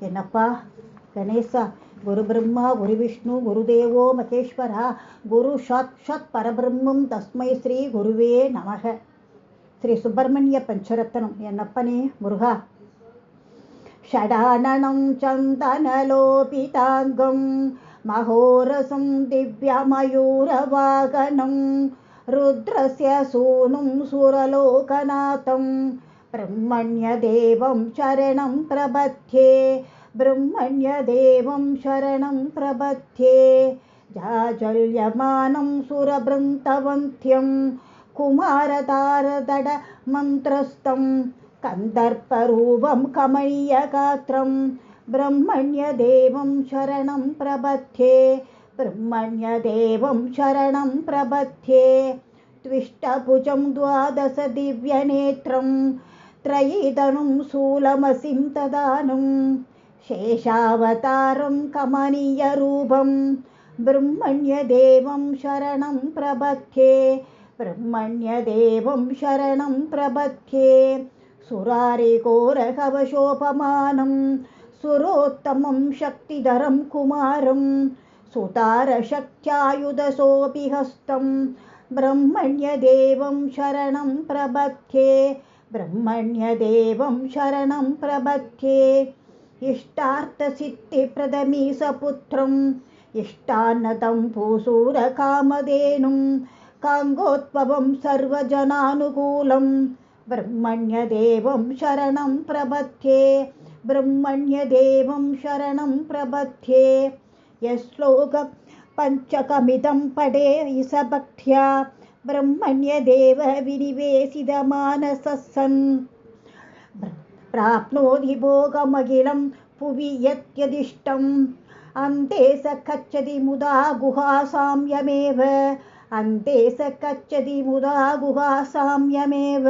ಏನಪ್ಪ ಗಣೇಶ ಗುರುಬ್ರಹ್ಮ ಗುರುವಿಷ್ಣು ಗುರುದೇವೋ ಮಹೇಶ್ವರ ಗುರು ಸಾಕ್ಷಾತ್ ಪರಬ್ರಹ್ಮಂ ತಸ್ಮೈ ಶ್ರೀ ಗುರುವೇ ನಮಃ. ಶ್ರೀ ಸುಬ್ರಹ್ಮಣ್ಯ ಪಂಚರತ್ನಂ. ಎನ್ನಪ್ಪನೇ ಮುರುಘಾ. ಷಡಾನನಂ ಚಂದನಲೋಪಿತಾಂಗಂ ಮಹೋರಸಂ ದಿವ್ಯಮಯೂರವಾಗನಂ ರುದ್ರಸ್ಯ ಸೂನುಂ ಸುರಲೋಕನಾಥಂ ಬ್ರಹ್ಮಣ್ಯದೇವಂ ಶರಣಂ ಪ್ರಪದ್ಯೆ ಬ್ರಹ್ಮಣ್ಯದೇವಂ ಶರಣಂ ಪ್ರಪದ್ಯೆ ಜಾಜಲ್ಯಮಾನಂ ಸುರಬೃಂತವಂತ್ಯಂ ಕುಮಾರತಾರದಡ ಮಂತ್ರಸ್ಥಂ ಕಂದರ್ಪರೂಪಂ ಕಮನೀಯಗಾತ್ರಂ ಬ್ರಹ್ಮಣ್ಯದೇವಂ ಶರಣಂ ಪ್ರಪದ್ಯೆ ಬ್ರಹ್ಮಣ್ಯದೇವಂ ಶರಣಂ ಪ್ರಪದ್ಯೆ ತ್ವಿಷ್ಟಭುಜಂ ದ್ವಾದಶ ದಿವ್ಯನೇತ್ರಂ ತ್ರಯೀಧನುಂ ಶೂಲಮಸಿಂ ತದಾನುಂ ಶೇಷಾವತಾರಂ ಕಮನೀಯರೂಪಂ ಬ್ರಹ್ಮಣ್ಯದೇವಂ ಶರಣಂ ಪ್ರಪದ್ಯೆ ಬ್ರಹ್ಮಣ್ಯದೇವಂ ಶರಣಂ ಪ್ರಪದ್ಯೆ ಸುರಾರಿಘೋರಕವಶೋಪಮಾನಂ ಸುರೋತ್ತಮಂ ಶಕ್ತಿಧರಂ ಕುಮಾರಂ ಸುತಾರಶಕ್ತ್ಯಾಯುಧಸೋಪಿ ಹಸ್ತಂ ಬ್ರಹ್ಮಣ್ಯದೇವಂ ಶರಣಂ ಪ್ರಪದ್ಯೆ ಬ್ರಹ್ಮಣ್ಯದೇವಂ ಶರಣಂ ಪ್ರಪದ್ಯೆ ಇಷ್ಟಾರ್ಥಸಿದ್ಧಿಪ್ರದಮೀಸಪುತ್ರಂ ಇಷ್ಟಾನ್ನದಂ ಭೂಸೂರಕಾಮಧೇನುಂ ಕಾಂಗೋದ್ಭವಂ ಸರ್ವಜನಾನುಕೂಲಂ ಬ್ರಹ್ಮಣ್ಯದೇವಂ ಶರಣಂ ಪ್ರಪದ್ಯೆ ಬ್ರಹ್ಮಣ್ಯದೇವಂ ಶರಣಂ ಪ್ರಪದ್ಯೆ ಯಶ್ಲೋಕ ಪಂಚಕಮಿದಂ ಪಡೆ ಇಸಭಕ್ತ್ಯಾ ಬ್ರಹ್ಮಣ್ಯದೇವ ವಿನಿವೇಶಿತಮಾನಸಸ್ಸನ್ ಪ್ರಾಪ್ನೋತಿ ಭೋಗಮಖಿಲಂ ಭುವಿ ಯತ್ಯದಿಷ್ಟಂ अन्ते स गच्छति मुदा गुहासाम्यमेव अन्ते स गच्छति मुदा गुहासाम्यमेव.